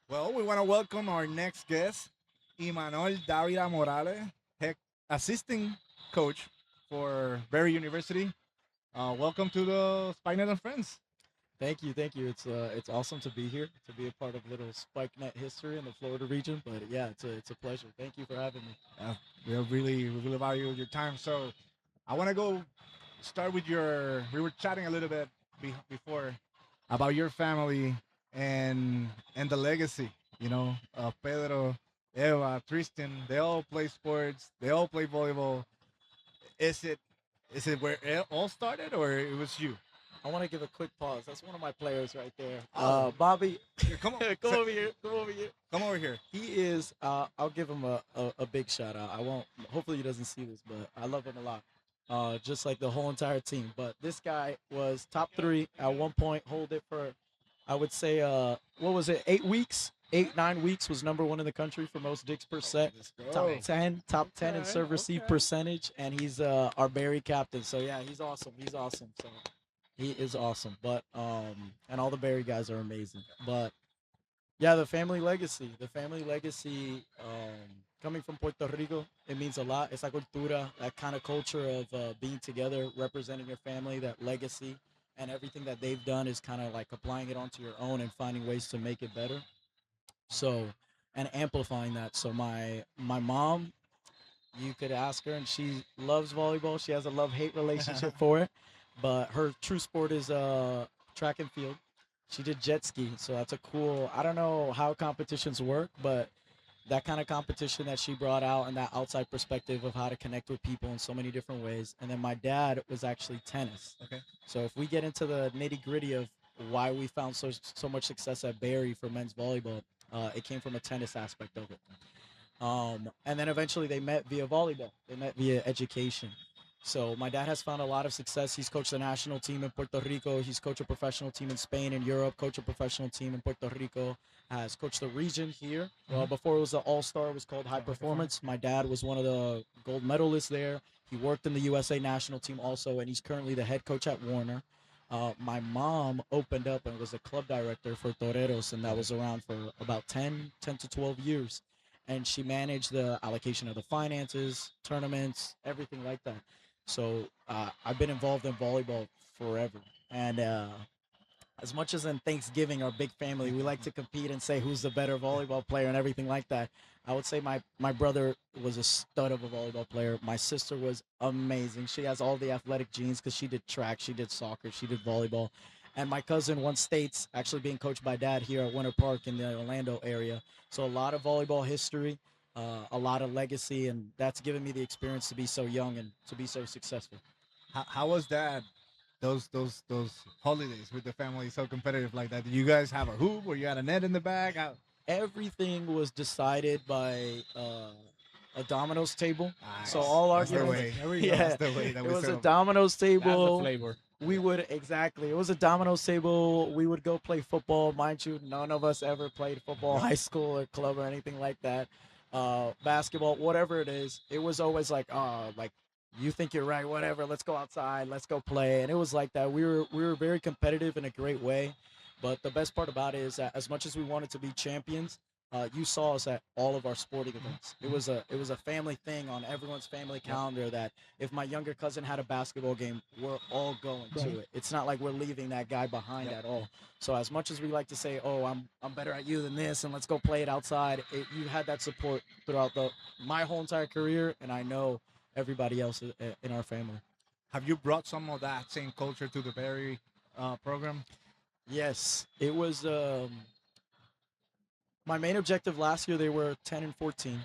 Well, we want to welcome our next guest, Imanol Davila Morales, head assistant coach for Berry University. Welcome to the SpikeNet and Friends. Thank you, thank you. It's awesome to be here, to be a part of little SpikeNet history in the Florida region. But yeah, it's a pleasure. Thank you for having me. Uh, we really value your time. So I want to go start with your. We were chatting a little bit before about your family and the legacy. Pedro, Eva, Tristan. They all play sports. They all play volleyball. Is it is it where it all started, or it was you? I want to give a quick pause. That's one of my players right there. Oh, Bobby, here, come on, come over here. Come over here. come over here. He is. I'll give him a big shout out. I won't. Hopefully he doesn't see this, but I love him a lot. Just like the whole entire team. But this guy was top three at one point. Hold it for, I would say, what was it? 8 weeks. 8, 9 weeks was number one in the country for most digs per set. Let's go. Top 10 in Okay, serve receive okay. percentage, and he's our Barry captain. So yeah, he's awesome. He's awesome. So he is awesome. But and all the Barry guys are amazing. But yeah, the family legacy, coming from Puerto Rico, it means a lot. Esa cultura, that kind of culture of being together, representing your family, that legacy, and everything that they've done is kind of like applying it onto your own and finding ways to make it better. So, and amplifying that. So my mom, you could ask her, and she loves volleyball. She has a love hate relationship for it, but her true sport is track and field. She did jet ski, so that's a cool. I don't know how competitions work, but that kind of competition that she brought out and that outside perspective of how to connect with people in so many different ways. And then my dad was actually tennis. Okay. So if we get into the nitty gritty of why we found so much success at Barry for men's volleyball, it came from a tennis aspect of it. And then eventually they met via volleyball. They met via education. So my dad has found a lot of success. He's coached the national team in Puerto Rico. He's coached a professional team in Spain and Europe. Coached a professional team in Puerto Rico. Has coached the region here. Before it was an all-star, it was called High Performance. My dad was one of the gold medalists there. He worked in the USA national team also, and he's currently the head coach at Warner. My mom opened up and was a club director for Toreros, and that was around for about 10 to 12 years. And she managed the allocation of the finances, tournaments, everything like that. So I've been involved in volleyball forever. And as much as in Thanksgiving, our big family, we like to compete and say who's the better volleyball player and everything like that. I would say my brother was a stud of a volleyball player. My sister was amazing. She has all the athletic genes because she did track, she did soccer, she did volleyball. And my cousin won states, actually being coached by dad here at Winter Park in the Orlando area. So a lot of volleyball history, a lot of legacy, and that's given me the experience to be so young and to be so successful. How was that? Those holidays with the family so competitive like that. Did you guys have a hoop or you had a net in the back? Everything was decided by a dominoes table. So Nice. all our That's the games, way. There we go. yeah, That's the way that it we was a celebrate. dominoes That's the table. flavor. We would exactly. It was a dominoes table. We would go play football. Mind you, none of us ever played football, Yep. high school or club or anything like that. Basketball, whatever it is, it was always like, like you think you're right, whatever. Let's go outside. Let's go play. And it was like that. We were very competitive in a great way. But the best part about it is that as much as we wanted to be champions, you saw us at all of our sporting events. It was a family thing on everyone's family calendar that if my younger cousin had a basketball game, we're all going Right. to it. It's not like we're leaving that guy behind Yep. at all. So as much as we like to say, "Oh, I'm better at you than this," and let's go play it outside, you had that support throughout the my whole entire career, and I know everybody else in our family. Have you brought some of that same culture to the Berry program? Yes, it was. My main objective last year, they were 10 and 14.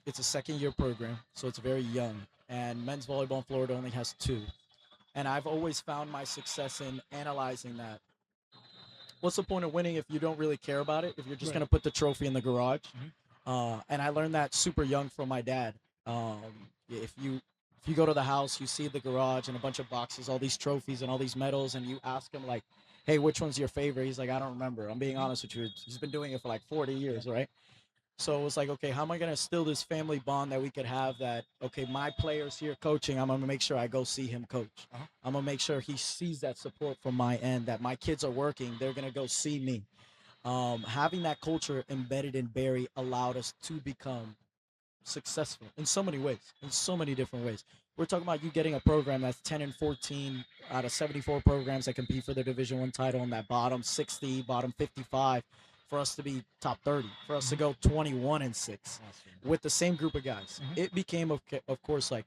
It's a second year program, so it's very young. And men's volleyball in Florida only has two. And I've always found my success in analyzing that. What's the point of winning if you don't really care about it? If you're just Right. going to put the trophy in the garage? Mhm. And I learned that super young from my dad. If you go to the house, you see the garage and a bunch of boxes, all these trophies and all these medals, and you ask him like, "Hey, which one's your favorite?" He's like, "I don't remember." I'm being honest with you. He's been doing it for like 40 years, right? So it was like, okay, how am I gonna instill this family bond that we could have? That okay, my player's here coaching. I'm gonna make sure I go see him coach. Uh-huh. I'm gonna make sure he sees that support from my end. That my kids are working. They're gonna go see me. Having that culture embedded in Barry allowed us to become successful in so many ways, in so many different ways. We're talking about you getting a program that's 10-14 out of 74 programs that compete for the Division One title in that bottom 60, bottom 55, for us to be top 30, for us to Mhm. go 21-6 Awesome. with the same group of guys. Mhm. It became, of course, like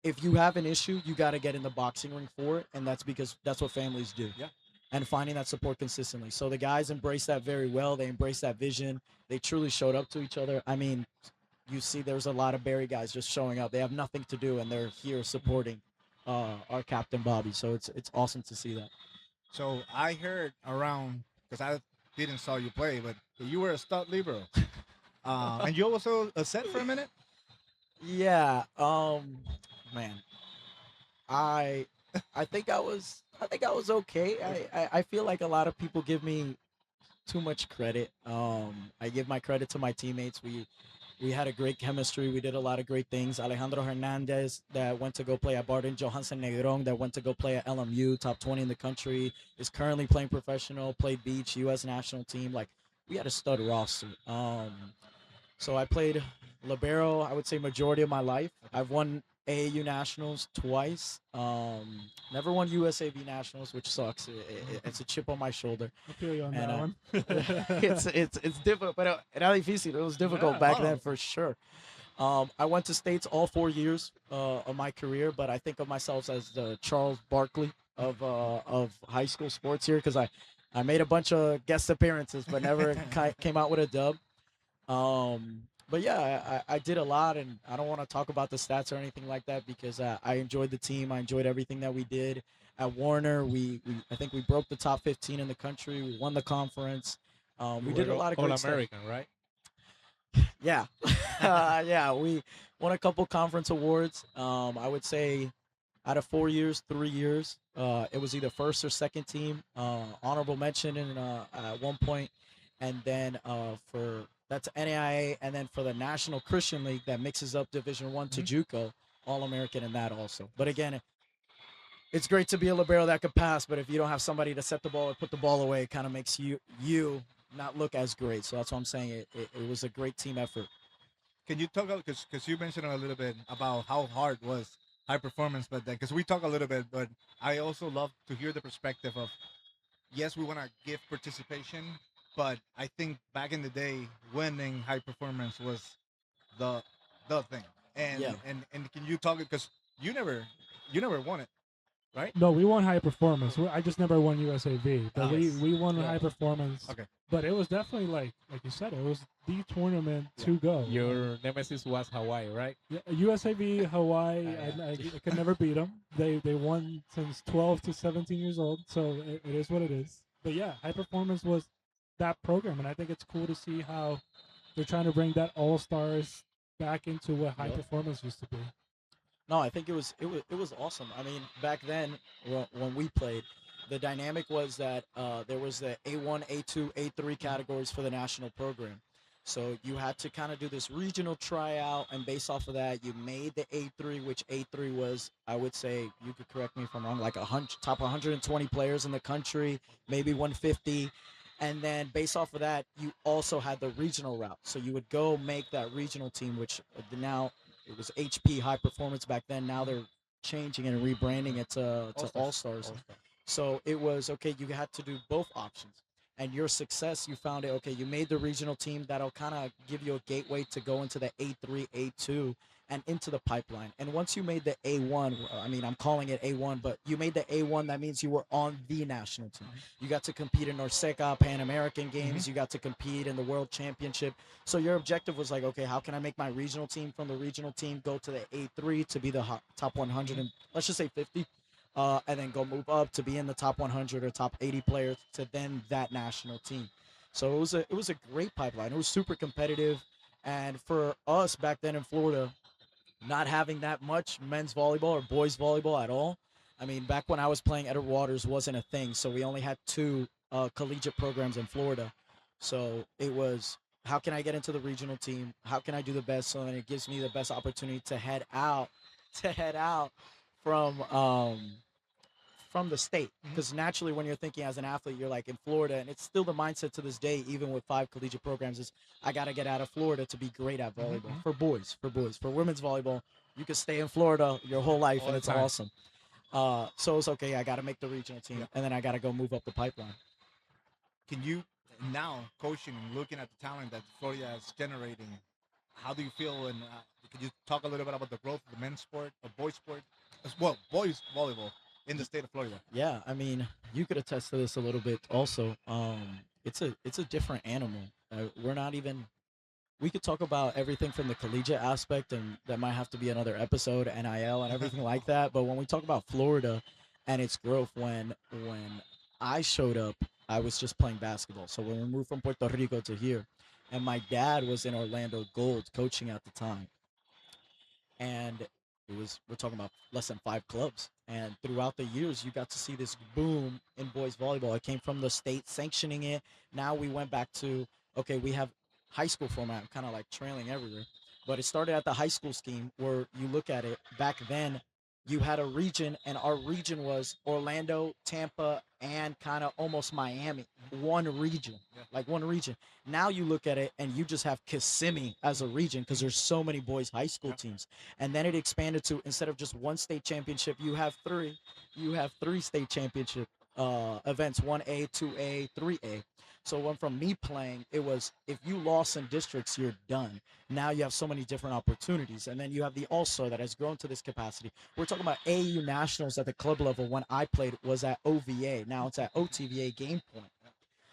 if you have an issue, you got to get in the boxing ring for it, and that's because that's what families do. Yeah. And finding that support consistently. So the guys embrace that very well. They embrace that vision. They truly showed up to each other. I mean, you see there's a lot of Barry guys just showing up. They have nothing to do and they're here supporting our captain Bobby. So it's awesome to see that. So I heard around because I didn't saw you play, but you were a stud libero, and you also a set for a minute. Yeah, man, I I think I was okay. I feel like a lot of people give me too much credit. I give my credit to my teammates. We had a great chemistry. We did a lot of great things. Alejandro Hernandez, that went to go play at Barton, Johansson Negron, that went to go play at LMU, top 20 in the country, is currently playing professional, played beach, U.S. national team. Like, we had a stud roster. So I played libero, I would say, majority of my life. I've won AAU nationals twice. Never won USAV nationals, which sucks. It's a chip on my shoulder. I feel you on And that one. it's difficult, but era difícil. It was difficult Yeah. back Oh. then for sure. I went to states all 4 years of my career, but I think of myself as the Charles Barkley of high school sports here because I made a bunch of guest appearances, but never came out with a dub. But yeah, I did a lot, and I don't want to talk about the stats or anything like that because I enjoyed the team. I enjoyed everything that we did at Warner. We I think we broke the top 15 in the country. We won the conference. You We did a were lot of all great stuff. American, right? Yeah, yeah. We won a couple conference awards. I would say out of 4 years, 3 years, it was either first or second team. Honorable mention in at one point, and then for that's NAIA, and then for the National Christian League that mixes up Division One to Mhm. JUCO, All American in that also. But again, it's great to be a libero that could pass, but if you don't have somebody to set the ball or put the ball away, it kind of makes you not look as great. So that's what I'm saying. It was a great team effort. Can you talk because you mentioned a little bit about how hard was high performance, but then because we talk a little bit, but I also love to hear the perspective of yes, we want to give participation, but I think back in the day, winning high performance was the the thing. And Yeah. and can you talk because you never you never won it, right? No, we won high performance. I just never won USAV, but Yes. we won Yeah. high performance. Okay. But it was definitely like you said, it was the tournament Yeah. to go. Your nemesis was Hawaii, right? Yeah, USAV Hawaii, Yeah. I could never beat them. They won since 12 to 17 years old, so it is what it is. But yeah, high performance was that program, and I think it's cool to see how they're trying to bring that all stars back into what high Yep. performance used to be. No, I think it was awesome. I mean, back then when we played, the dynamic was that there was the A1, A2, A3 categories for the national program. So you had to kind of do this regional tryout, and based off of that, you made the A3, which A3 was, I would say, you could correct me if I'm wrong, like top 120 players in the country, maybe 150. And then based off of that, you also had the regional route. So you would go make that regional team, which now it was HP High Performance back then. Now they're changing and rebranding it to All Stars. All-Star. So it was okay. You had to do both options, and your success, you found it. Okay, you made the regional team that'll kind of give you a gateway to go into the A3, A2, and into the pipeline. And once you made the A1, I mean, I'm calling it A1, but you made the A1. That means you were on the national team. You got to compete in Norseca, Pan American Games. You got to compete in the World Championship. So your objective was like, okay, how can I make my regional team from the regional team go to the A3 to be the top 100 and let's just say 50, and then go move up to be in the top 100 or top 80 players to then that national team. So it was a great pipeline. It was super competitive, and for us back then in Florida, not having that much men's volleyball or boys volleyball at all. I mean, back when I was playing, Edward Waters wasn't a thing, so we only had two collegiate programs in Florida. So it was how can I get into the regional team? How can I do the best? So then it gives me the best opportunity to head out, to head out from from the state. Mhm. Because naturally, when you're thinking as an athlete, you're like in Florida, and it's still the mindset to this day, even with 5 collegiate programs, is I got to get out of Florida to be great at volleyball. Mhm. For boys, for boys, for women's volleyball, you can stay in Florida your whole life, All and the it's time. awesome. So it's okay. I got to make the regional team, Yeah. and then I got to go move up the pipeline. Can you now coaching and looking at the talent that Florida is generating? How do you feel? And can you talk a little bit about the growth of the men's sport or boys sport, well, boys volleyball in the state of Florida? Yeah, I mean, you could attest to this a little bit. Also, it's a different animal. We're not even. We could talk about everything from the collegiate aspect, and that might have to be another episode, NIL and everything like that. But when we talk about Florida and its growth, when I showed up, I was just playing basketball. So when we moved from Puerto Rico to here, and my dad was in Orlando Gold coaching at the time, and we're talking about less than 5 clubs, and throughout the years you got to see this boom in boys volleyball. It came from the state sanctioning it. Now we went back to, okay, we have high school format, kind of like trailing everywhere, but it started at the high school scheme where you look at it back then. You had a region, and our region was Orlando, Tampa, and kind of almost Miami. One region, Yeah. like one region. Now you look at it and you just have Kissimmee as a region because there's so many boys high school Yeah. teams. And then it expanded to, instead of just one state championship, you have three. You have three state championship events: 1A, 2A, 3A. So when from me playing, it was if you lost in districts, you're done. Now you have so many different opportunities, and then you have the All Star that has grown to this capacity. We're talking about AAU nationals at the club level. When I played, was at OVA. Now it's at OTVA Game Point.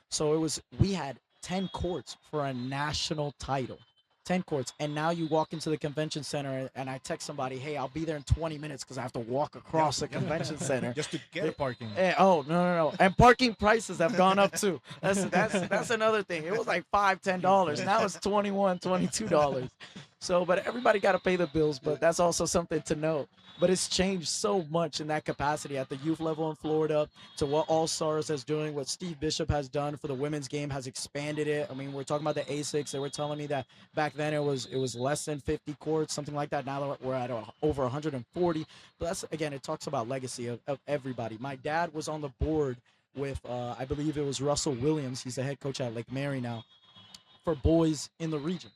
So it was, we had 10 courts for a national title. 10 courts. And now you walk into the convention center, and I text somebody, hey, I'll be there in 20 minutes because I have to walk across the convention center. Just to get a parking. Oh, no. And parking prices have gone up too. That's another thing. It was like $5, $10. Now it's $21, $22. So, but everybody got to pay the bills, but that's also something to note. But it's changed so much in that capacity at the youth level in Florida, to what All Stars is doing, what Steve Bishop has done for the women's game has expanded it. I mean, we're talking about the ASICs. They were telling me that back then it was less than 50 courts, something like that. Now we're at over 140. But that's, again, it talks about legacy of everybody. My dad was on the board with I believe it was Russell Williams. He's the head coach at Lake Mary now, for boys in the region.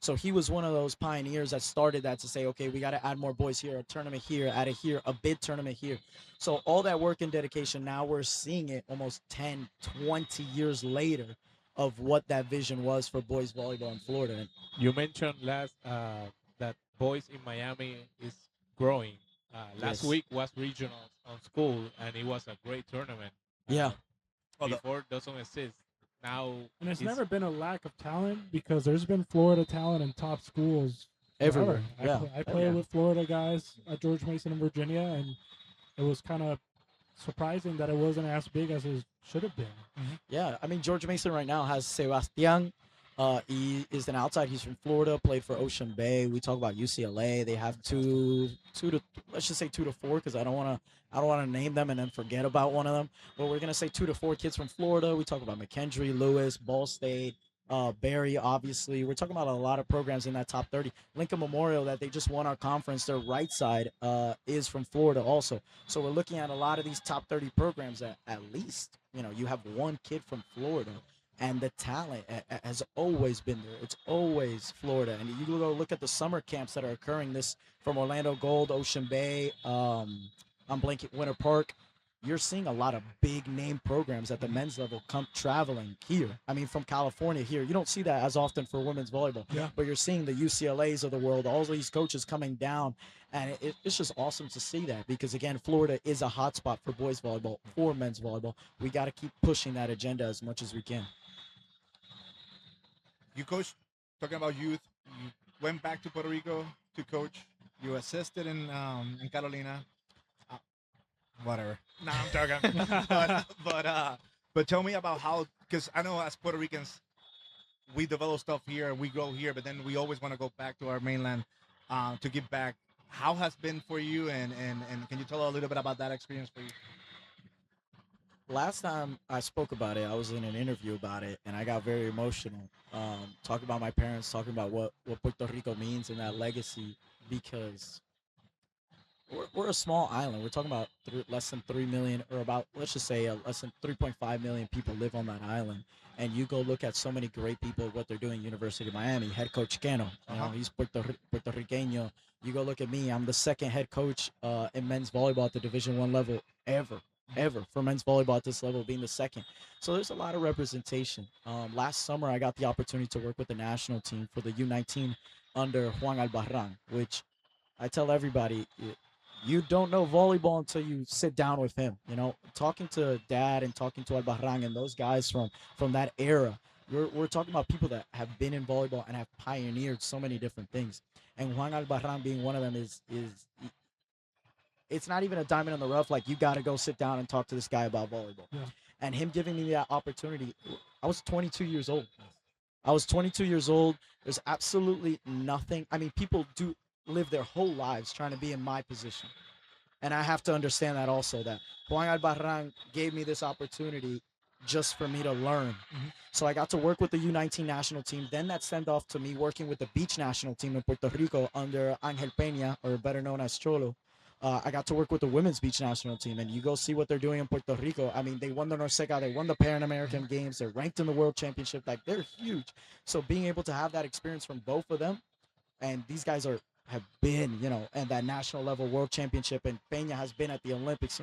So he was one of those pioneers that started that, to say, okay, we got to add more boys here, a tournament here, add a here, a bid tournament here. So all that work and dedication, now we're seeing it almost 10, 20 years later of what that vision was for boys volleyball in Florida. And You mentioned last that boys in Miami is growing. Last yes, week was regionals on school, and it was a great tournament. yeah, Oh, the, Before doesn't exist. Now And it's never been a lack of talent because there's been Florida talent in top schools everywhere. forever. Yeah. I played Yeah. with Florida guys at George Mason in Virginia, and it was kind of surprising that it wasn't as big as it should have been. Yeah, I mean, George Mason right now has Sebastian. He is an outside. He's from Florida. Played for Ocean Bay. We talk about UCLA. They have two to, let's just say 2 to 4, because I don't want to name them and then forget about one of them. But we're gonna say 2 to 4 kids from Florida. We talk about McKendree, Lewis, Ball State, Barry. Obviously, we're talking about a lot of programs in that top 30. Lincoln Memorial, that they just won our conference. Their right side is from Florida also. So we're looking at a lot of these top 30 programs that at least, you have one kid from Florida, and the talent has always been there. It's always Florida. And you go look at the summer camps that are occurring this from Orlando Gold, Ocean Bay, I'm blanking, Winter Park. You're seeing a lot of big name programs at the men's level come traveling here. I mean, from California here. You don't see that as often for women's volleyball. Yeah. But you're seeing the UCLAs of the world, all these coaches coming down. And it's just awesome to see that, because, again, Florida is a hotspot for boys volleyball, for men's volleyball. We got to keep pushing that agenda as much as we can. you coach, talking about youth, you went back to Puerto Rico to coach. You assisted in Carolina. Uh, whatever. Nah, I'm joking. But tell me about how, because I know as Puerto Ricans, we develop stuff here, we grow here, but then we always want to go back to our mainland to give back. How has been for you, and can you tell a little bit about that experience for you? last time I spoke about it, I was in an interview about it, and I got very emotional. Talking about my parents, talking about what Puerto Rico means and that legacy, because we're a small island. We're talking about less than 3 million, or about, let's just say, less than 3.5 million people live on that island. And you go look at so many great people, what they're doing. University of Miami, head coach Keno, he's Puerto Rican. You go look at me. I'm the second head coach in men's volleyball at the Division 1 level ever for men's volleyball at this level, being the second. So there's a lot of representation. Last summer, I got the opportunity to work with the national team for the U19 under Juan Albarran, which I tell everybody, you don't know volleyball until you sit down with him. Talking to Dad and talking to Albarran and those guys from that era. We're talking about people that have been in volleyball and have pioneered so many different things. And Juan Albarran being one of them is it's not even a diamond in the rough. Like, you got to go sit down and talk to this guy about volleyball. Yeah. And him giving me that opportunity, I was 22 years old. I was 22 years old. There's absolutely nothing. I mean, people do live their whole lives trying to be in my position. And I have to understand that also, that Juan Albarran gave me this opportunity just for me to learn. Mm-hmm. So I got to work with the U19 national team. Then that sent off to me working with the beach national team in Puerto Rico under Angel Peña, or better known as Cholo. I got to work with the women's beach national team, and you go see what they're doing in Puerto Rico. I mean, they won the Norseca, they won the Pan American Games, they're ranked in the World Championship. Like, they're huge. So being able to have that experience from both of them, and these guys have been, at that national level World Championship, and Peña has been at the Olympics.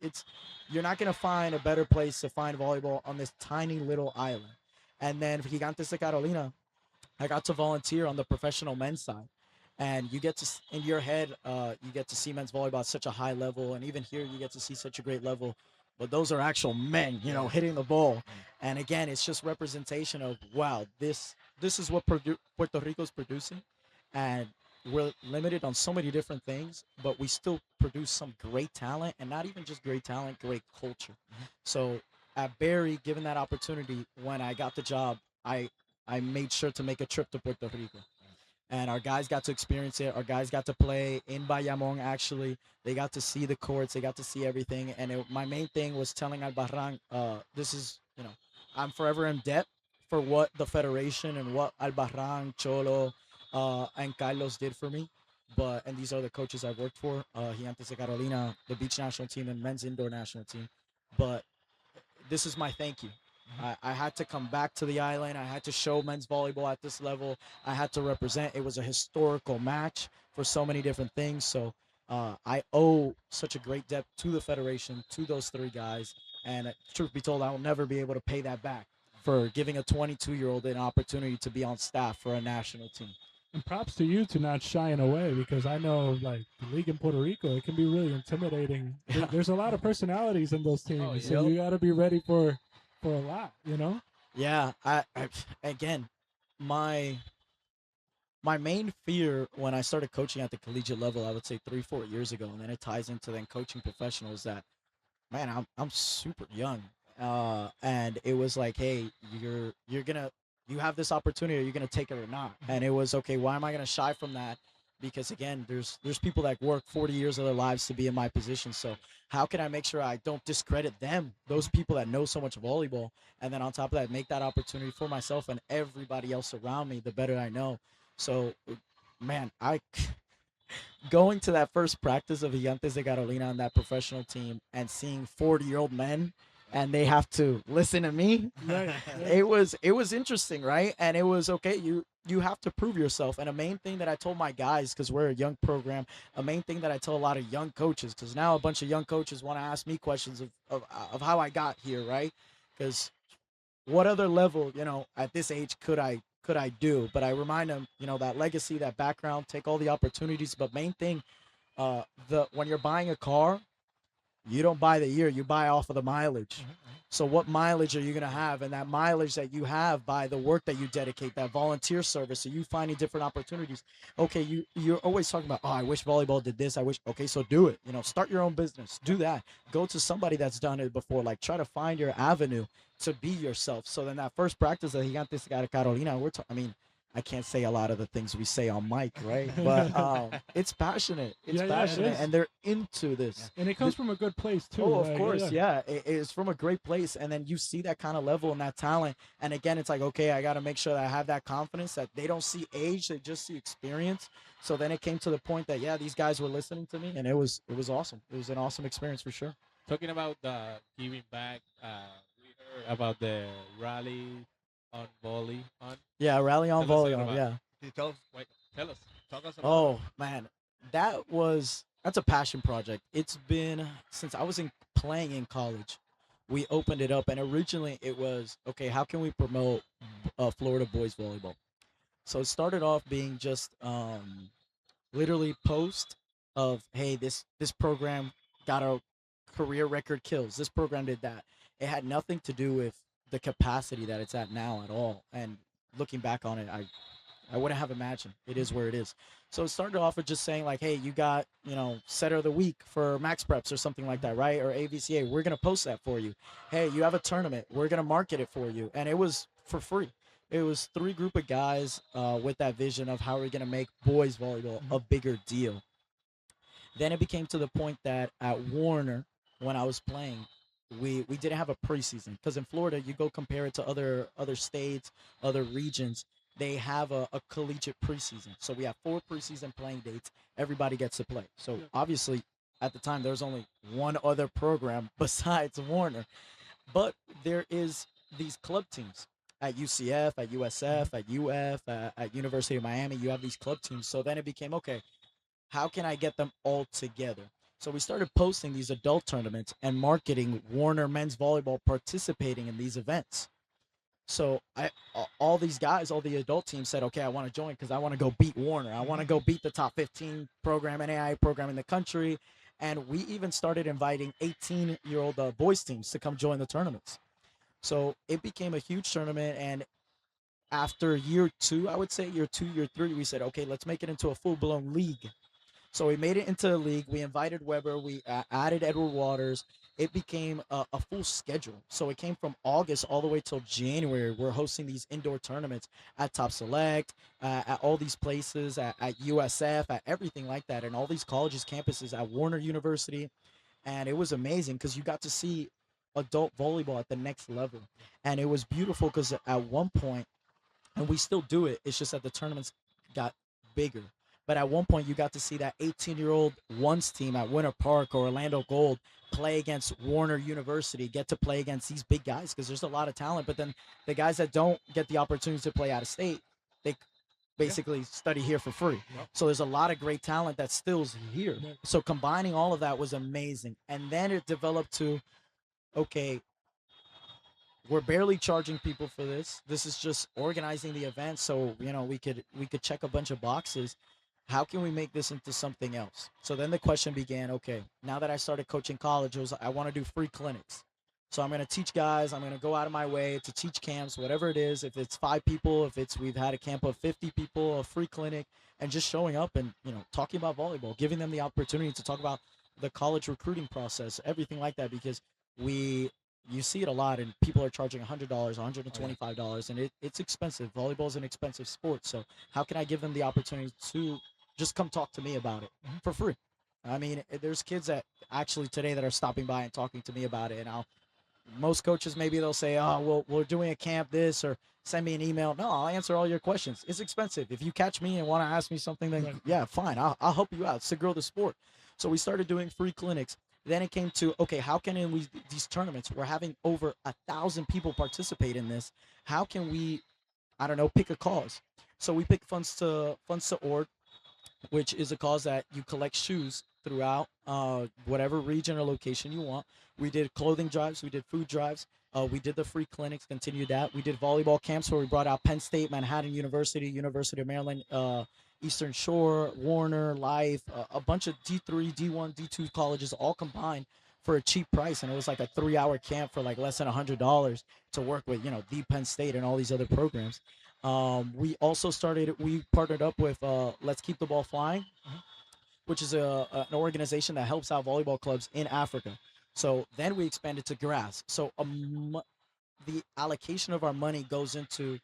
It's you're not gonna find a better place to find volleyball on this tiny little island. And then Gigantes de Carolina, I got to volunteer on the professional men's side, and you get to, in your head, you get to see men's volleyball at such a high level, and even here you get to see such a great level. But those are actual men, hitting the ball. And again, it's just representation of, wow, this is what Puerto Rico's producing, and we're limited on so many different things, but we still produce some great talent, and not even just great talent, great culture. So at Barry, given that opportunity, when I got the job, I made sure to make a trip to Puerto Rico. And our guys got to experience it. Our guys got to play in Bayamon, actually. They got to see the courts. They got to see everything. And my main thing was telling Albarran, this is, I'm forever in debt for what the Federation and what Albarran, Cholo, and Carlos did for me. And these are the coaches I've worked for, Gigantes de Carolina, the beach national team, and men's indoor national team. But this is my thank you. I had to come back to the island. I had to show men's volleyball at this level. I had to represent. It was a historical match for so many different things. So I owe such a great debt to the Federation, to those three guys. And truth be told, I will never be able to pay that back for giving a 22-year-old an opportunity to be on staff for a national team. And props to you to not shying away, because I know, like, the league in Puerto Rico, it can be really intimidating. Yeah. There's a lot of personalities in those teams, Oh, so yep. you got to be ready for a lot, Yeah, I again, my main fear when I started coaching at the collegiate level, I would say 3-4 years ago, and then it ties into then coaching professionals, that, man, I'm super young, and it was like, hey, you have this opportunity, are you gonna take it or not? And it was, okay, why am I gonna shy from that? Because again, there's people that work 40 years of their lives to be in my position. So how can I make sure I don't discredit them, those people that know so much volleyball, and then on top of that, make that opportunity for myself and everybody else around me, the better I know. So, man, I going to that first practice of Gigantes de Carolina on that professional team and seeing 40-year-old men, and they have to listen to me. Right. It was interesting, right? And it was, okay, you have to prove yourself. And a main thing that I told my guys, because we're a young program, a main thing that I tell a lot of young coaches, because now a bunch of young coaches want to ask me questions of how I got here, right? Because what other level, at this age could I do? But I remind them, that legacy, that background, take all the opportunities. But main thing, when you're buying a car, you don't buy the year, you buy off of the mileage. So what mileage are you going to have? And that mileage that you have by the work that you dedicate, that volunteer service, so you finding different opportunities. Okay, you're always talking about, oh, I wish volleyball did this. Okay, so do it. Start your own business. Do that. Go to somebody that's done it before. Like, try to find your avenue to be yourself. So then that first practice that Gigantes de Carolina, I can't say a lot of the things we say on mic, right? But it's passionate. It's Yeah, it passionate, is. and they're into this. And it comes from a good place too. Oh, of like, course, yeah. It's from a great place, and then you see that kind of level and that talent. And again, it's like, okay, I got to make sure that I have that confidence that they don't see age, they just see experience. So then it came to the point that yeah, these guys were listening to me, and it was awesome. It was an awesome experience for sure. Talking about giving back, we heard about the rally on volley. On Yeah, rally on Tell us a volley little on, about. yeah. Can you tell us, Wait, tell us. talk us about Oh man, that's a passion project. It's been since I was in playing in college. We opened it up, and originally it was okay. How can we promote Florida boys volleyball? So it started off being just literally post of hey, this program got a career record kills. This program did that. It had nothing to do with the capacity that it's at now at all. And looking back on it, I wouldn't have imagined. It is where it is. So it started off with just saying like, hey, you got, setter of the week for Max Preps or something like that, right? Or AVCA. We're gonna post that for you. Hey, you have a tournament. We're gonna market it for you. And it was for free. It was three group of guys with that vision of how we're gonna make boys volleyball a bigger deal. Then it became to the point that at Warner, when I was playing, we didn't have a preseason because in Florida you go compare it to other states, other regions. They have a collegiate preseason, so we have 4 preseason playing dates. Everybody gets to play. So Yeah. obviously, at the time, there's only one other program besides Warner, but there is these club teams at UCF, at USF, at UF, at University of Miami. You have these club teams. So then it became okay, how can I get them all together? So we started posting these adult tournaments and marketing Warner men's volleyball participating in these events. So all these guys, all the adult teams said, okay, I want to join because I want to go beat Warner. I want to go beat the top 15 program, NAIA program in the country. And we even started inviting 18-year-old boys teams to come join the tournaments. So it became a huge tournament. And after year 2, I would say year 2, year 3, we said, okay, let's make it into a full-blown league. So we made it into a league. We invited Weber. We added Edward Waters. It became a full schedule. So it came from August all the way till January. We're hosting these indoor tournaments at Top Select, at all these places, at USF, at everything like that, and all these colleges, campuses, at Warner University. And it was amazing because you got to see adult volleyball at the next level. And it was beautiful because at one point, and we still do it. It's just that the tournaments got bigger. But at one point, you got to see that 18-year-old ones team at Winter Park or Orlando Gold play against Warner University, get to play against these big guys because there's a lot of talent. But then the guys that don't get the opportunity to play out of state, they basically study here for free. Yep. So there's a lot of great talent that still's here. Yep. So combining all of that was amazing. And then it developed to, okay, we're barely charging people for this. This is just organizing the event so we could check a bunch of boxes. How can we make this into something else? So then the question began, okay, now that I started coaching college, it was I want to do free clinics. So I'm going to teach guys, I'm going to go out of my way to teach camps, whatever it is, if it's 5 people, if it's we've had a camp of 50 people, a free clinic, and just showing up and, talking about volleyball, giving them the opportunity to talk about the college recruiting process, everything like that because we you see it a lot and people are charging $100, $125, and it's expensive. Volleyball is an expensive sport. So how can I give them the opportunity to just come talk to me about it for free? I mean, there's kids that actually today that are stopping by and talking to me about it. And most coaches, maybe they'll say, oh, well, we're doing a camp this or send me an email. No, I'll answer all your questions. It's expensive. If you catch me and want to ask me something, then Right. yeah, fine. I'll help you out. It's to grow the sport. So we started doing free clinics. Then it came to, okay, how can we these tournaments? We're having over 1,000 people participate in this. How can we, I don't know, pick a cause? So we picked Funds to Org, which is a cause that you collect shoes throughout whatever region or location you want. We did clothing drives, we did food drives, we did the free clinics, continued that. We did volleyball camps where we brought out Penn State, Manhattan University, University of Maryland, Eastern Shore, Warner, Life, a bunch of D3, D1, D2 colleges all combined for a cheap price. And it was like a 3-hour camp for like less than $100 to work with, the Penn State and all these other programs. We partnered up with Let's Keep the Ball Flying, which is an organization that helps out volleyball clubs in Africa. So then we expanded to grass. So the allocation of our money goes into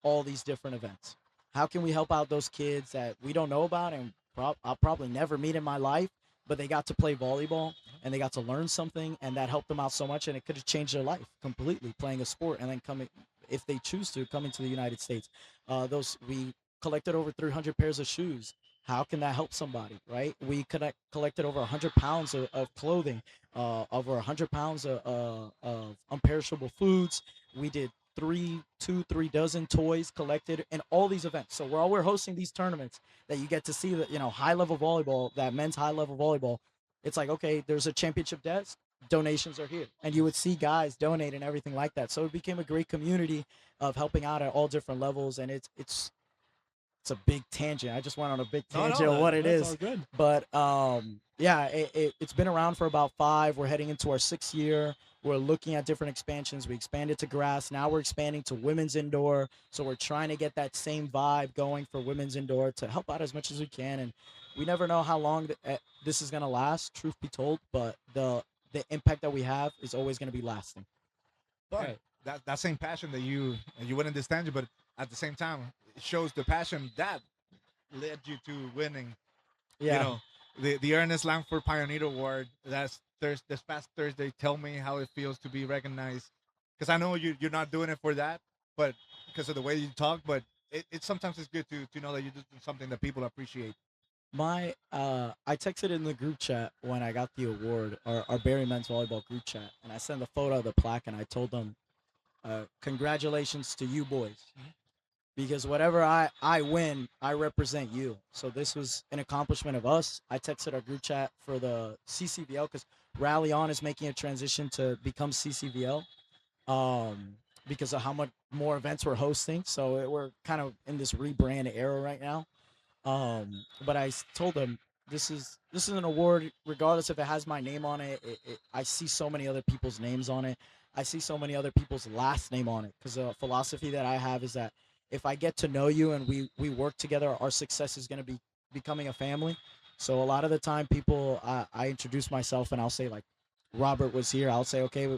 all these different events. How can we help out those kids that we don't know about and I'll probably never meet in my life, but they got to play volleyball and they got to learn something, and that helped them out so much, and it could have changed their life completely playing a sport, and then coming, if they choose to, coming to the United States. Those we collected over 300 pairs of shoes. How can that help somebody, right? We collected over 100 pounds of clothing, over 100 pounds of unperishable foods. We did 3 dozen toys collected in all these events. So while we're hosting these tournaments, that you get to see that, high level volleyball, that men's high level volleyball, it's like, okay, there's a championship desk, donations are here, and you would see guys donate and everything like that. So it became a great community of helping out at all different levels, and it's a big tangent. I just went on a big No, tangent no, of what it That's all is. good. But yeah, it's been around for about 5. We're heading into our 6th year. We're looking at different expansions. We expanded to grass. Now we're expanding to women's indoor. So we're trying to get that same vibe going for women's indoor to help out as much as we can. And we never know how long this is going to last, truth be told. But the impact that we have is always going to be lasting. But Right. that same passion that you went in this tangent, but at the same time, it shows the passion that led you to winning. Yeah. You know, the Ernest Langford Pioneer Award. That's this past Thursday. Tell me how it feels to be recognized, because I know you're not doing it for that, but because of the way you talk. But it sometimes it's good to know that you do something that people appreciate. I texted in the group chat when I got the award, our Barry men's volleyball group chat, and I sent a photo of the plaque, and I told them, congratulations to you boys, because whatever I win, I represent you. So this was an accomplishment of us. I texted our group chat for the CCVL, because Rally On is making a transition to become CCVL, because of how much more events we're hosting. So we're kind of in this rebrand era right now. But told them, this is an award, regardless if it has my name on it. I see so many other people's names on it. I see so many other people's last name on it, because the philosophy that I have is that if I get to know you and we work together, our success is going to be becoming a family. So a lot of the time, people, I introduce myself and I'll say, like, Robert was here. I'll say, okay,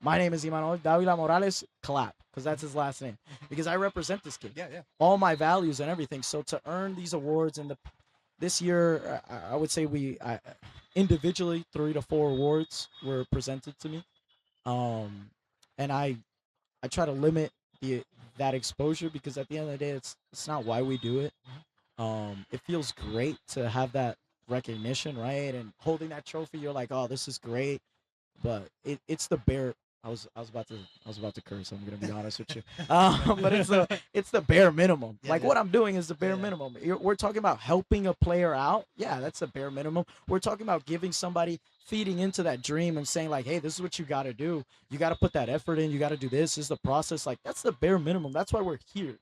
my name is Imanol Davila Morales. Clap, because that's his last name. Because I represent this kid, Yeah, yeah. all my values and everything. So to earn these awards, and this year, I would say individually 3 to 4 awards were presented to me, and I try to limit the that exposure, because at the end of the day, it's not why we do it. It feels great to have that recognition, right? And holding that trophy, you're like, oh, this is great, but it's the bare. I was about to curse. I'm gonna be honest with you. But it's the bare minimum. Yeah, Like yeah. what I'm doing is the bare Yeah. minimum. We're talking about helping a player out. Yeah, that's the bare minimum. We're talking about giving somebody, feeding into that dream and saying, like, hey, this is what you got to do. You got to put that effort in. You got to do this. This is the process. Like, that's the bare minimum. That's why we're here.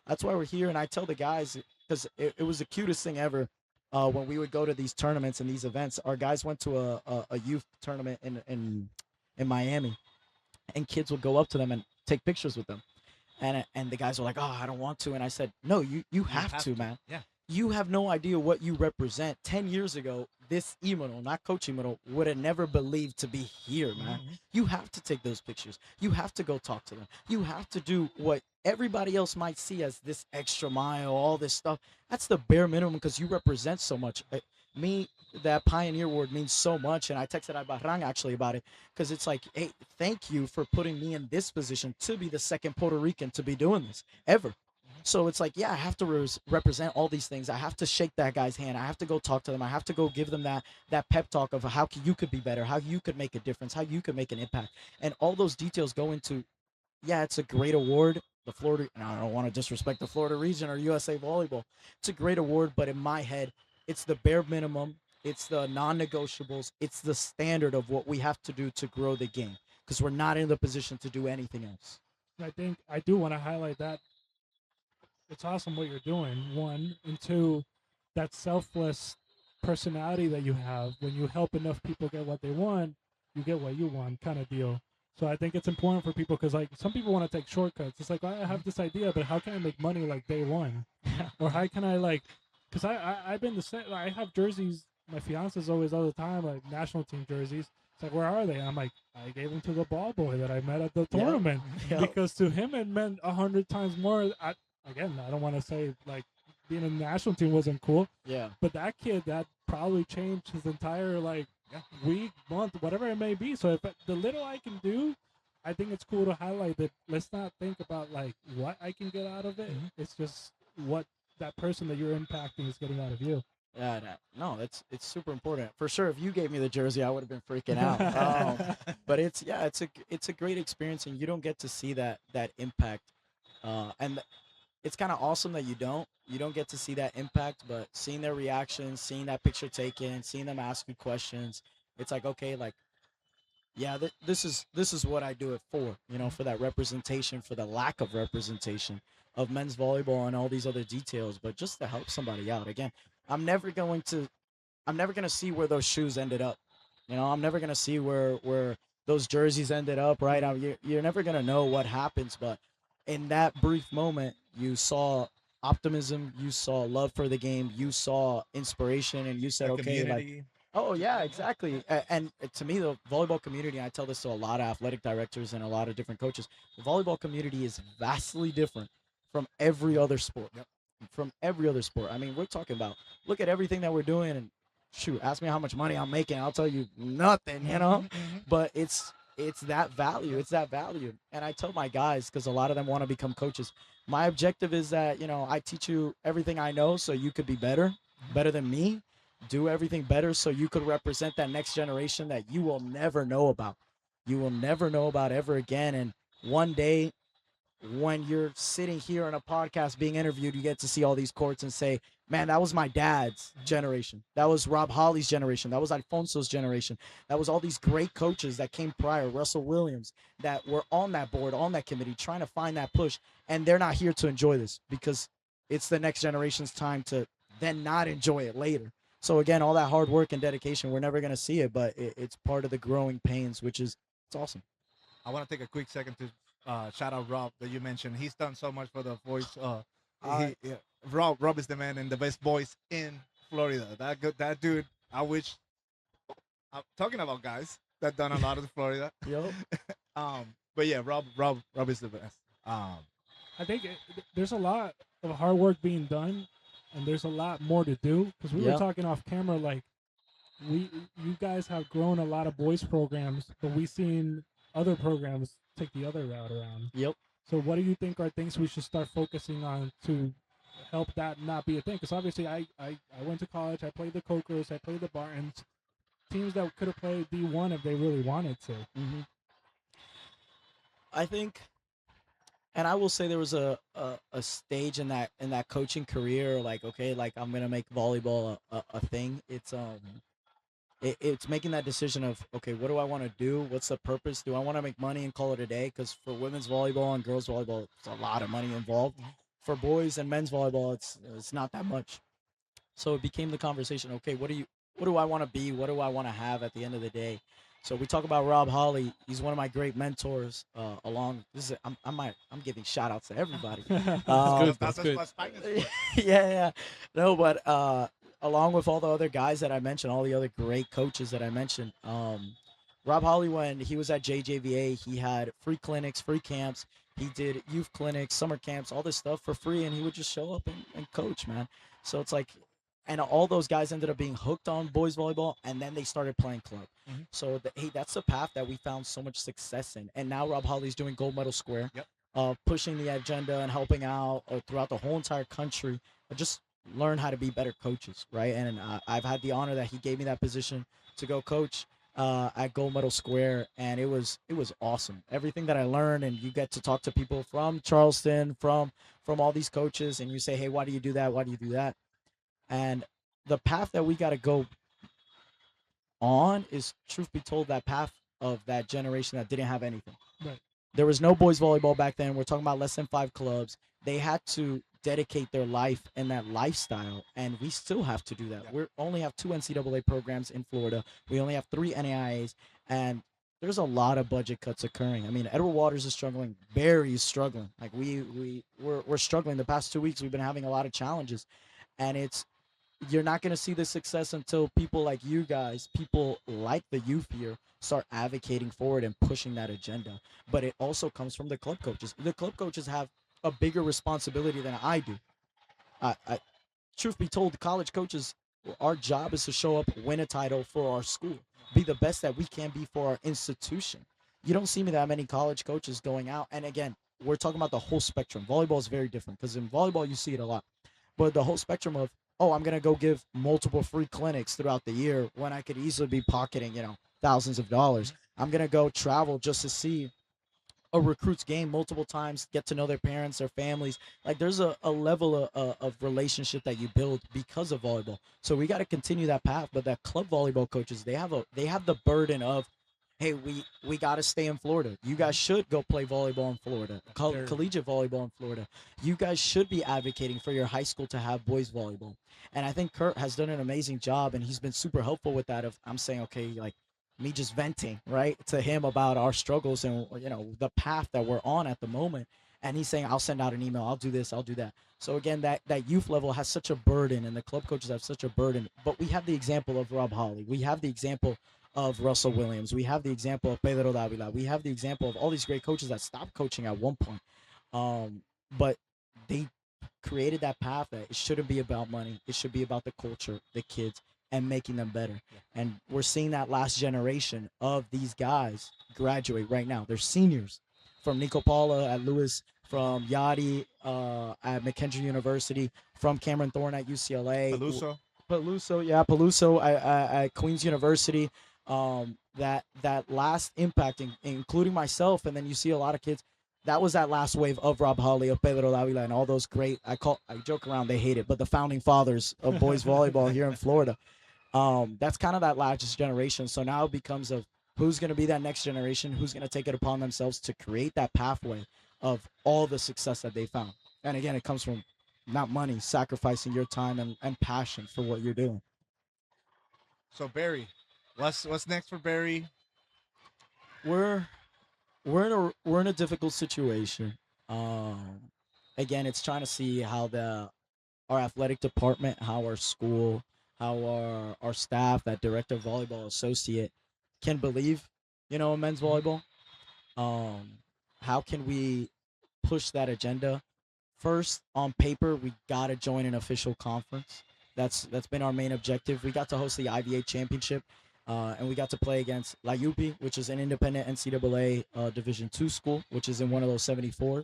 That's why we're here. And I tell the guys, because it was the cutest thing ever. When we would go to these tournaments and these events, our guys went to a youth tournament in Miami, and kids would go up to them and take pictures with them, and the guys were like, oh, I don't want to, and I said, no, you have to, man. Yeah. You have no idea what you represent. 10 years ago, this Imanol, not Coach Imanol, would have never believed to be here, man. You have to take those pictures. You have to go talk to them. You have to do what everybody else might see as this extra mile, all this stuff. That's the bare minimum, because you represent so much. Me, that Pioneer Award means so much, and I texted Ibarran actually about it, because it's like, hey, thank you for putting me in this position to be the second Puerto Rican to be doing this ever. So it's like, yeah, I have to represent all these things. I have to shake that guy's hand. I have to go talk to them. I have to go give them that pep talk of how you could be better, how you could make a difference, how you could make an impact. And all those details go into, yeah, it's a great award. The Florida, and I don't want to disrespect the Florida region or USA Volleyball. It's a great award, but in my head, it's the bare minimum. It's the non-negotiables. It's the standard of what we have to do to grow the game, because we're not in the position to do anything else. I think I do want to highlight that it's awesome what you're doing. One, and two, that selfless personality that you have. When you help enough people get what they want, you get what you want, kind of deal. So I think it's important for people, because like some people want to take shortcuts. It's like, I have this idea, but how can I make money like day one? Or how can I like? Because I've been the same. I have jerseys. My fiance's always all the time, like national team jerseys. It's like, where are they? I'm like, I gave them to the ball boy that I met at the tournament, Yeah. because to him it meant 100 times more. again, I don't want to say like being in the national team wasn't cool, Yeah. but that kid that probably changed his entire like Yeah. week, month, whatever it may be. So if the little I can do, I think it's cool to highlight that. Let's not think about like what I can get out of it. It's just what that person that you're impacting is getting out of you. Yeah, no, it's super important for sure. If you gave me the jersey, I would have been freaking out. But it's a great experience, and you don't get to see that impact. And it's kind of awesome that you don't get to see that impact, but seeing their reactions, seeing that picture taken, seeing them ask you questions, it's like okay, like yeah, this is what I do it for. For that representation, for the lack of representation of men's volleyball and all these other details, but just to help somebody out. Again, I'm never going to I'm never gonna see where those shoes ended up. I'm never gonna see where those jerseys ended up. Right? You're never gonna know what happens. But in that brief moment, you saw optimism, you saw love for the game, you saw inspiration, and you said, The okay, like, community. oh yeah, exactly. And to me, the volleyball community, I tell this to a lot of athletic directors and a lot of different coaches. The volleyball community is vastly different from every other sport. Yep. From every other sport. I mean, we're talking about look at everything that we're doing, and shoot, ask me how much money I'm making, I'll tell you nothing, But it's that value. It's that value. And I tell my guys, because a lot of them want to become coaches, my objective is that, I teach you everything I know so you could be better than me. Do everything better so you could represent that next generation that you will never know about. You will never know about ever again. And one day when you're sitting here on a podcast being interviewed, you get to see all these courts and say, man, that was my dad's generation. That was Rob Holly's generation. That was Alfonso's generation. That was all these great coaches that came prior, Russell Williams, that were on that board, on that committee, trying to find that push. And they're not here to enjoy this because it's the next generation's time to then not enjoy it later. So again, all that hard work and dedication, we're never going to see it, but it's part of the growing pains, which is, it's awesome. I want to take a quick second to shout out Rob that you mentioned. He's done so much for the voice. Yeah, Rob is the man and the best voice in Florida. That dude. I wish. I'm talking about guys that done a lot of Florida. Yo. But yeah, Rob is the best. I think there's a lot of hard work being done, and there's a lot more to do. Because we were talking off camera, like you guys have grown a lot of boys programs, but we've seen other programs take the other route around. Yep. So what do you think are things we should start focusing on to help that not be a thing? Because obviously I went to college, I played the Cokers, I played the Bartons, teams that could have played D1 if they really wanted to. Mm-hmm. I think, and I will say there was a stage in that coaching career, like okay, like I'm gonna make volleyball a thing. It's making that decision of okay, what do I want to do? What's the purpose? Do I want to make money and call it a day? Because for women's volleyball and girls volleyball, it's a lot of money involved. For boys and men's volleyball, it's not that much. So it became the conversation. Okay, what do I want to be? What do I want to have at the end of the day? So we talk about Rob Holly. He's one of my great mentors. I'm giving shout outs to everybody. That's good. what SpikeNet is for. Yeah. No, but along with all the other guys that I mentioned, all the other great coaches that I mentioned, Rob Holly, when he was at JJVA, he had free clinics, free camps. He did youth clinics, summer camps, all this stuff for free, and he would just show up and coach, man. So it's like, and all those guys ended up being hooked on boys volleyball, and then they started playing club. Mhm. So hey, that's the path that we found so much success in. And now Rob Holly's doing Gold Medal Square, pushing the agenda and helping out throughout the whole entire country. Just learn how to be better coaches, right? And I've had the honor that he gave me that position to go coach at Gold Medal Square, and it was awesome. Everything that I learned, and you get to talk to people from Charleston, from all these coaches, and you say, hey, why do you do that? Why do you do that? And the path that we got to go on is, truth be told, that path of that generation that didn't have anything. Right. There was no boys volleyball back then. We're talking about less than 5 clubs. They had to dedicate their life and that lifestyle, and we still have to do that. Yeah. We only have 2 NCAA programs in Florida. We only have 3 NAIAs, and there's a lot of budget cuts occurring. I mean, Edward Waters is struggling. Barry is struggling. Like we're struggling. The past 2 weeks, we've been having a lot of challenges, and you're not going to see the success until people like you guys, people like the youth here, start advocating for it and pushing that agenda. But it also comes from the club coaches. The club coaches have a bigger responsibility than I do. I truth be told, college coaches, our job is to show up, win a title for our school, be the best that we can be for our institution. You don't see me that many college coaches going out. And again, we're talking about the whole spectrum. Volleyball is very different because in volleyball, you see it a lot. But the whole spectrum of, oh, I'm going to go give multiple free clinics throughout the year when I could easily be pocketing, thousands of dollars. I'm going to go travel just to see a recruit's game multiple times, get to know their parents, their families. Like there's a level of relationship that you build because of volleyball. So we got to continue that path. But that club volleyball coaches, they have the burden of, hey, we got to stay in Florida. You guys should go play volleyball in Florida, collegiate volleyball in Florida. You guys should be advocating for your high school to have boys volleyball. And I think Kurt has done an amazing job, and he's been super helpful with that. Of I'm saying, okay, like me just venting right to him about our struggles and the path that we're on at the moment, and he's saying I'll send out an email, I'll do this, I'll do that. So again, that youth level has such a burden, and the club coaches have such a burden. But we have the example of Rob Holly, we have the example of Russell Williams, we have the example of Pedro Davila, we have the example of all these great coaches that stopped coaching at one point, but they created that path that it shouldn't be about money. It should be about the culture, the kids, and making them better. And we're seeing that last generation of these guys graduate right now. They're seniors, from Nico Paula at Lewis, from Yachty at McKendree University, from Cameron Thorne at UCLA, Peluso. Peluso at Queens University. That last impact, including myself, and then you see a lot of kids. That was that last wave of Rob Holly, of Pedro Davila, and all those great. I joke around, they hate it, but the founding fathers of boys volleyball here in Florida. That's kind of that last generation. So now it becomes of who's going to be that next generation, who's going to take it upon themselves to create that pathway of all the success that they found. And again, it comes from not money, sacrificing your time and passion for what you're doing. So Barry, what's next for Barry? We're we're in a difficult situation. Um, Again, it's trying to see how the our athletic department, how our school, how our staff, that director of volleyball associate, can believe, in men's volleyball. Um, how can we push that agenda? First, on paper, we gotta join an official conference. That's been our main objective. We got to host the IVA championship, and we got to play against La Yupi, which is an independent NCAA Division two school, which is in one of those 74.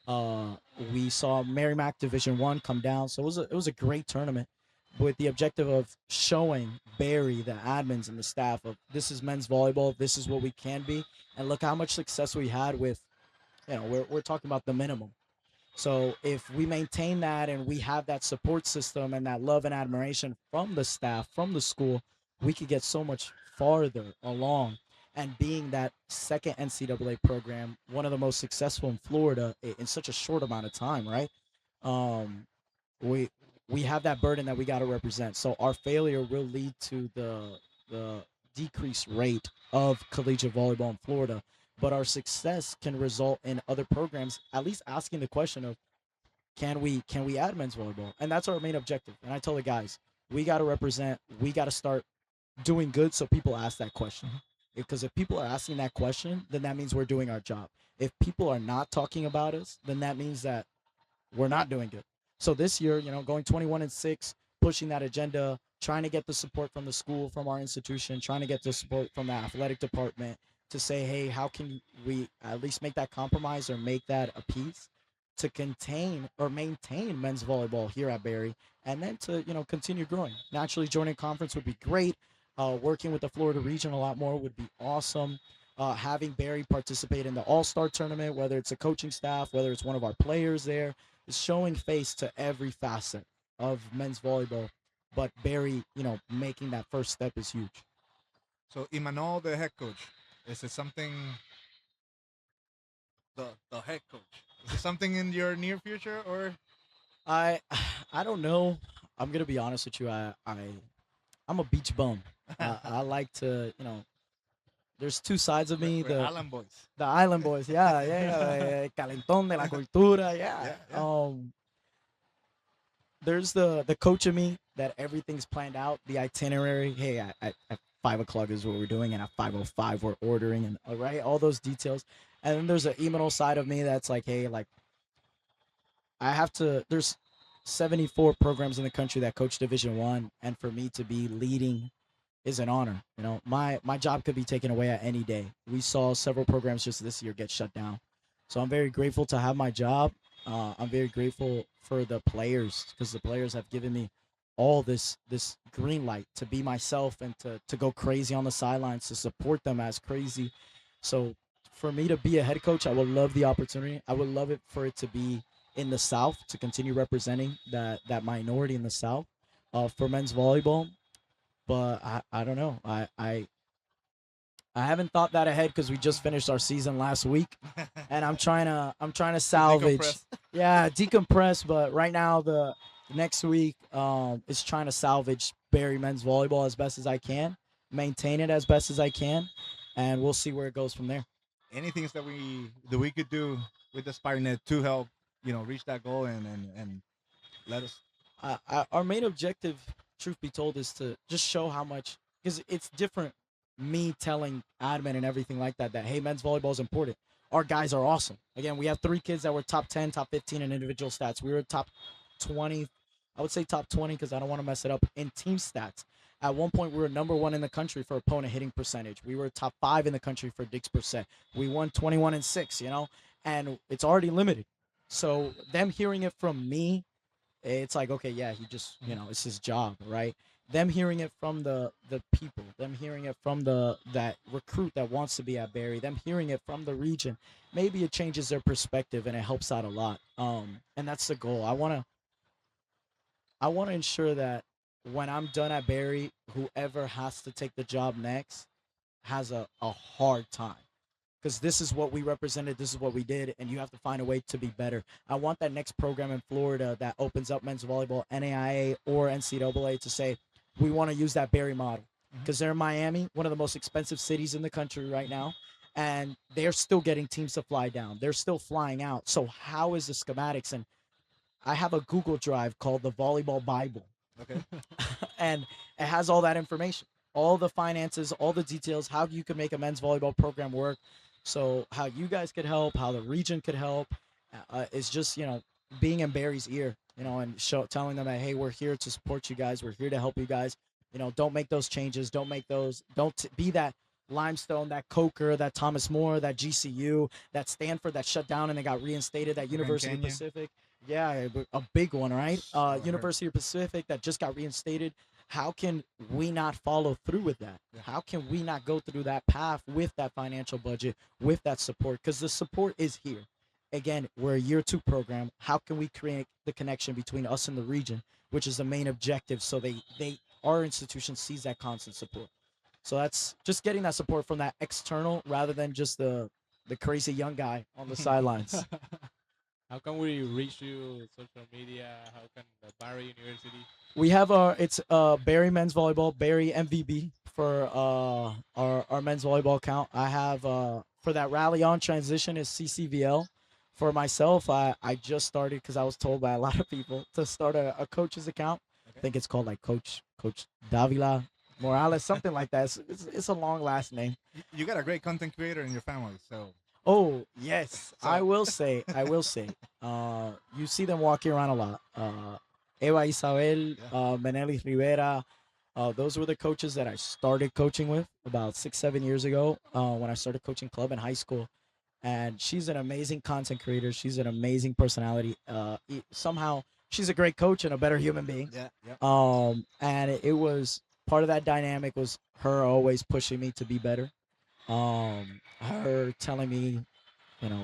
Uh, we saw Merrimack Division One come down, so it was a great tournament with the objective of showing Barry, the admins and the staff, of this is men's volleyball, this is what we can be, and look how much success we had with, we're talking about the minimum. So if we maintain that and we have that support system and that love and admiration from the staff, from the school, we could get so much farther along. And being that second NCAA program, one of the most successful in Florida in such a short amount of time, right? Um, we we have that burden that we got to represent. So our failure will lead to the decreased rate of collegiate volleyball in Florida, but our success can result in other programs at least asking the question of, can we add men's volleyball? And that's our main objective. And I tell the guys, we got to represent, we got to start doing good so people ask that question. Because if people are asking that question, then that means we're doing our job. If people are not talking about us, then that means that we're not doing good. So this year, going 21-6, pushing that agenda, trying to get the support from the school, from our institution, trying to get the support from the athletic department to say, hey, how can we at least make that compromise or make that a piece to contain or maintain men's volleyball here at Barry, and then to continue growing. Naturally, joining conference would be great. Working with the Florida region a lot more would be awesome. Having Barry participate in the All Star tournament, whether it's a coaching staff, whether it's one of our players there, is showing face to every facet of men's volleyball. But Barry, making that first step is huge. So Imanol, the head coach, is it something? The head coach, is it something in your near future or? I I don't know. I'm gonna be honest with you. I'm a beach bum. I like to, there's two sides of me. We're The Island boys. the island boys, yeah, yeah, yeah, calentón de la cultura, yeah. Yeah, yeah. There's the coach of me that everything's planned out, the itinerary. Hey, at 5 o'clock is what we're doing, and at 5:05 we're ordering, and all right, all those details. And then there's an email side of me that's like, hey, like I have to. There's 74 programs in the country that coach Division One, and for me to be leading is an honor. You know, my job could be taken away at any day. We saw several programs just this year get shut down, so I'm very grateful to have my job. I'm very grateful for the players because the players have given me all this green light to be myself and to go crazy on the sidelines to support them as crazy. So for me to be a head coach, I would love the opportunity. I would love it for it to be in the South to continue representing that minority in the South for men's volleyball. But I don't know. I haven't thought that ahead because we just finished our season last week, and I'm trying to salvage, Decompress. yeah, decompress. But right now the next week is trying to salvage Barry men's volleyball as best as I can, maintain it as best as I can, and we'll see where it goes from there. Any things that we could do with the SpikeNet to help, reach that goal and let us. Our main objective, truth be told, is to just show how much because it's different. Me telling admin and everything like that hey, men's volleyball is important. Our guys are awesome. Again, we have 3 kids that were top 10, top 15 in individual stats. We were top 20. I would say top 20 because I don't want to mess it up in team stats. At one point, we were number one in the country for opponent hitting percentage. We were top 5 in the country for Dix percent. We won 21-6. And it's already limited. So them hearing it from me, it's like, okay, yeah, he just, it's his job, right? Them hearing it from the people, them hearing it from that recruit that wants to be at Barry, them hearing it from the region, maybe it changes their perspective and it helps out a lot. And that's the goal. I want to ensure that when I'm done at Barry, whoever has to take the job next has a hard time because this is what we represented, this is what we did, and you have to find a way to be better. I want that next program in Florida that opens up men's volleyball, NAIA or NCAA, to say, we want to use that Barry model because they're in Miami, one of the most expensive cities in the country right now, and they're still getting teams to fly down. They're still flying out. So how is the schematics? And I have a Google Drive called the Volleyball Bible, Okay. and it has all that information, all the finances, all the details, how you can make a men's volleyball program work. So how you guys could help, how the region could help, is just being in Barry's ear, and telling them that, hey, we're here to support you guys, we're here to help you guys. Don't make those changes, don't make those, don't be that Limestone, that Coker, that Thomas More, that GCU, that Stanford that shut down and they got reinstated, that University of Canyon. Pacific. Yeah, a big one, right? I heard. University of Pacific that just got reinstated. How can we not follow through with that? Yeah. How can we not go through that path with that financial budget, with that support? Because the support is here. Again, we're a year 2 program. How can we create the connection between us and the region, which is the main objective? So our institution sees that constant support. So that's just getting that support from that external rather than just the crazy young guy on the sidelines. How can we reach you? Social media? How can the Barry University? We have it's Barry men's volleyball, Barry MVB for our men's volleyball account. I have for that rally on transition is CCVL. For myself, I just started because I was told by a lot of people to start a coach's account. I think it's called like Coach Davila Morales, something like that. It's a long last name. You got a great content creator in your family, so Oh yes, So- I will say. You see them walking around a lot. Eva Isabel, Menelis Rivera. Those were the coaches that I started coaching with about 6-7 years ago when I started coaching club in high school. And she's an amazing content creator. She's an amazing personality. Somehow she's a great coach and a better human being. yeah. And it was part of that dynamic was her always pushing me to be better. Her telling me,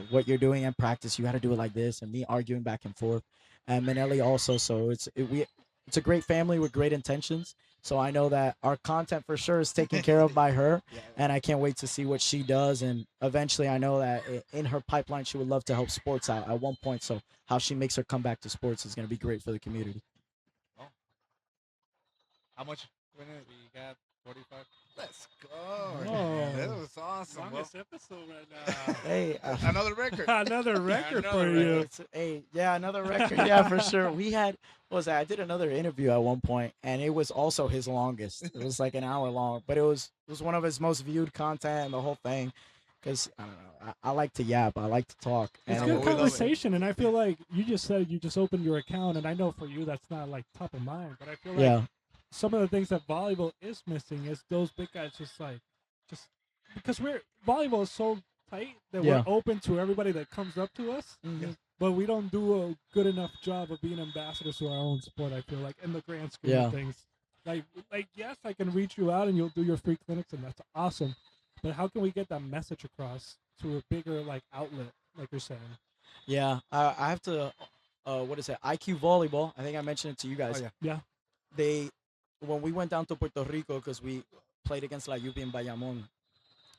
what you're doing in practice, you got to do it like this, and me arguing back and forth. And Manelli also. So it's a great family with great intentions. So I know that our content for sure is taken care of by her, Yeah. and I can't wait to see what she does. And eventually, I know that in her pipeline, she would love to help sports out at one point. So how she makes her come back to sports is going to be great for the community. How much? We got 45. Let's go. Oh. That was awesome. Well, Longest episode right now. Hey, another record. Another record another for record. you. Hey, yeah, another record. Yeah, for sure. We had, what was that? I did another interview at one point, and it was also his longest. It was like an hour long, but it was one of his most viewed content and the whole thing. because I don't know. I like to yap. I like to talk. It's And No, good but we love it. conversation, and I feel like you just said you just opened your account, and I know for you that's not like top of mind, but I feel like yeah, some of the things that volleyball is missing is those big guys just because we're volleyball is so tight that we're Yeah. open to everybody that comes up to us, Mhm. but we don't do a good enough job of being ambassadors to our own sport. I feel like in the grand scheme Yeah. of things, like yes, I can reach you out and you'll do your free clinics, and that's awesome. But how can we get that message across to a bigger like outlet, like you're saying? yeah. I have to. What is it? IQ volleyball. I think I mentioned it to you Oh guys. yeah. Yeah, They when we went down to Puerto Rico because we played against La Yupi in Bayamon.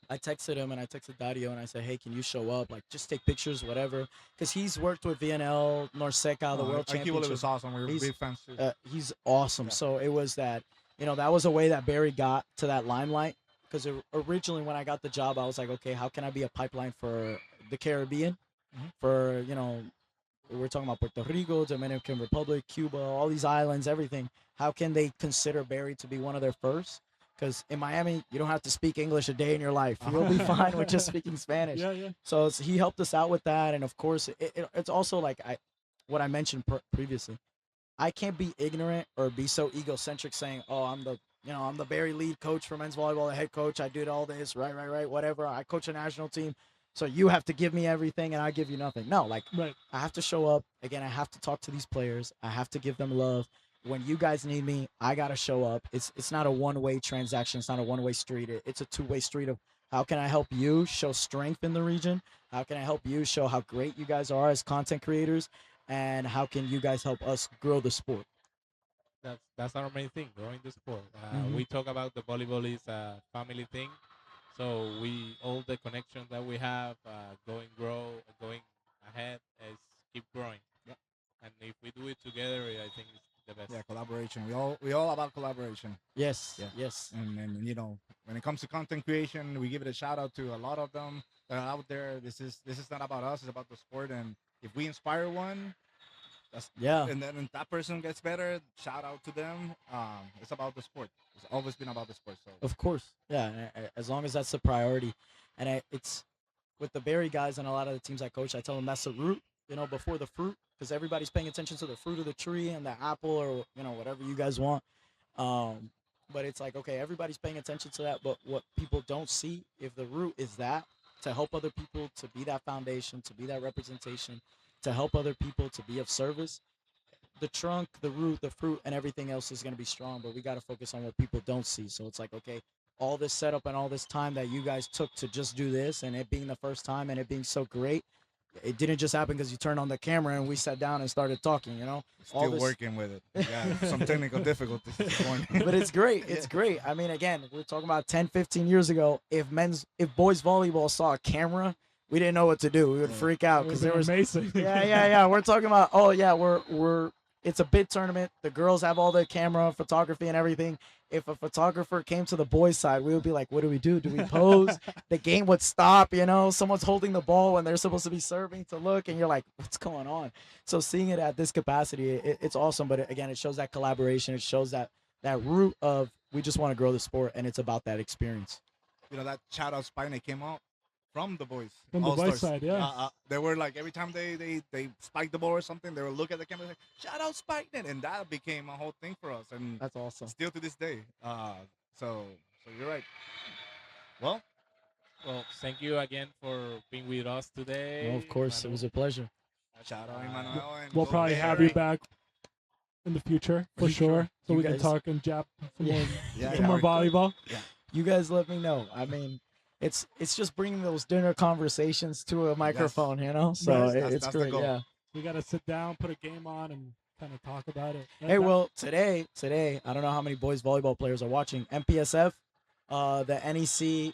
I texted him and I texted Dario and I said, "Hey, can you show up? Like, just take pictures, whatever." Because he's worked with VNL, Norseca, the Oh, World IQ Volleyball Championship. is awesome. We're He's big fans too. he's awesome. Yeah. So it was that, that was a way that Barry got to that limelight. Because originally, when I got the job, I was like, okay, how can I be a pipeline for the Caribbean? Mhm. For we're talking about Puerto Rico, Dominican Republic, Cuba, all these islands, everything. How can they consider Barry to be one of their first? Because in Miami, you don't have to speak English a day in your life. You'll be fine with just speaking Spanish. yeah, yeah. So he helped us out with that, and of course, it's also like what I mentioned previously. I can't be ignorant or be so egocentric saying, "Oh, I'm the very lead coach for men's volleyball, the head coach. I did all this, right, whatever. I coach a national team, so you have to give me everything, and I give you nothing." No, like Right. I have to show up again. I have to talk to these players. I have to give them love. When you guys need me, I gotta show up. It's not a one-way transaction. It's not a one-way street. It's a two-way street of how can I help you show strength in the region? How can I help you show how great you guys are as content creators? And how can you guys help us grow the sport? That's our main thing, growing the sport. Mhm. We talk about the volleyball is a family thing, so we all the connections that we have going ahead is keep growing. Yeah. And if we do it together, I think it's the best. Yeah, collaboration. We all about collaboration. Yes, Yeah. yes, And when it comes to content creation, we give it a shout out to a lot of them that are out there. This is not about us. It's about the sport. And if we inspire one, that's yeah, and then that person gets better. Shout out to them. It's about the sport. It's always been about the sport. So of course. Yeah, as long as that's the priority. And it's with the Barry guys and a lot of the teams I coach, I tell them that's the root, before the fruit, because everybody's paying attention to the fruit of the tree and the apple or, whatever you guys want. Um, but it's like, okay, everybody's paying attention to that. But what people don't see, if the root is that, to help other people, to be that foundation, to be that representation, to help other people, to be of service, the trunk, the root, the fruit, and everything else is going to be strong. But we got to focus on what people don't see. So it's like, okay, all this setup and all this time that you guys took to just do this, and it being the first time and it being so great, it didn't just happen because you turned on the camera and we sat down and started talking. All still this. working with it. Yeah, some technical difficulties this morning. But it's great. It's great. I mean, again, we're talking about 10, 15 years ago. If boys volleyball saw a camera, we didn't know what to do. We would freak out It because was there was amazing. yeah. We're talking about, oh yeah, we're it's a bid tournament. The girls have all the camera, photography, and everything. If a photographer came to the boys' side, we would be like, what do we do? Do we pose? The game would stop, someone's holding the ball when they're supposed to be serving to look, and you're like, what's going on? So seeing it at this capacity, it's awesome. But again, it shows that collaboration. It shows that root of we just want to grow the sport, and it's about that experience. That shout out SpikeNet came out from the boys. From the All boys' Stars. side, yeah. They were like every time they spiked the ball or something, they would look at the camera like shout out SpikeNet, and that became a whole thing for us, and That's awesome. still to this day. So you're right. Well, Well, thank you again for being with us today. Well, of course, it was a pleasure. shout out Imanol and We'll go probably have Barry. you back in the future for For sure, sure. so You we can guys- talk and jap some more, Yeah, some more yeah. volleyball. You guys let me know. I mean, it's just bringing those dinner conversations to a microphone, So Yes, it's that's the great. goal. Yeah. We gotta sit down, put a game on, and kind of talk about it. Hey, well, today, I don't know how many boys volleyball players are watching. MPSF, the NEC,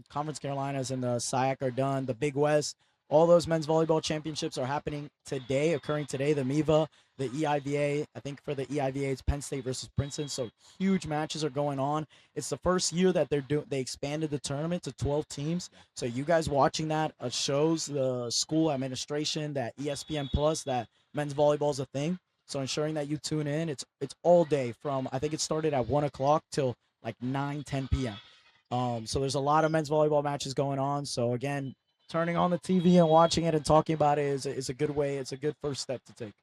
Conference Carolinas, and the SIAC are done. The Big West, all those men's volleyball championships are happening today, occurring today. The MIVA, the EIVA, I think for the EIVA, it's Penn State versus Princeton. So huge matches are going on. It's the first year that they expanded the tournament to 12 teams. So you guys watching that shows the school administration that ESPN Plus that men's volleyball is a thing. So ensuring that you tune in, it's all day from I think it started at 1 o'clock till like 9, 10 p.m. So there's a lot of men's volleyball matches going on. So again, turning on the TV and watching it and talking about it is a good way. It's a good first step to take.